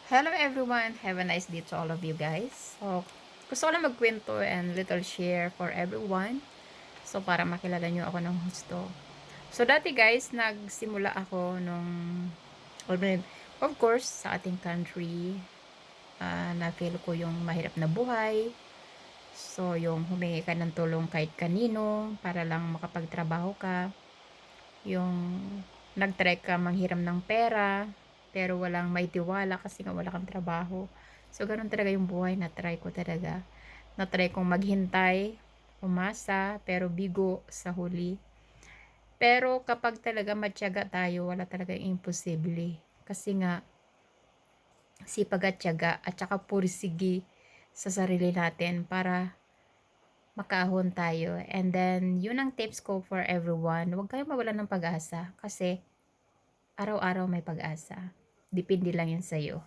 Hello everyone! Have a nice day to all of you guys. So, gusto ko lang magkwento and little share for everyone. So, para makilala nyo ako ng husto. So, dati guys, nagsimula ako nung, of course, sa ating country, na-feel ko yung mahirap na buhay. So, yung humingi ka ng tulong kahit kanino para lang makapagtrabaho ka. Yung nag-try ka manghiram ng pera, pero walang may tiwala kasi nga wala kang trabaho. So, ganun talaga yung buhay na try ko talaga. Na-try kong maghintay, umasa, pero bigo sa huli. Pero kapag talaga matyaga tayo, wala talaga yung imposible. Kasi nga, sipag at tiyaga at saka pursigi sa sarili natin para makahon tayo. And then, yun ang tips ko for everyone. Huwag kayong mawalan ng pag-asa kasi araw-araw may pag-asa. Depende lang yan sa'yo.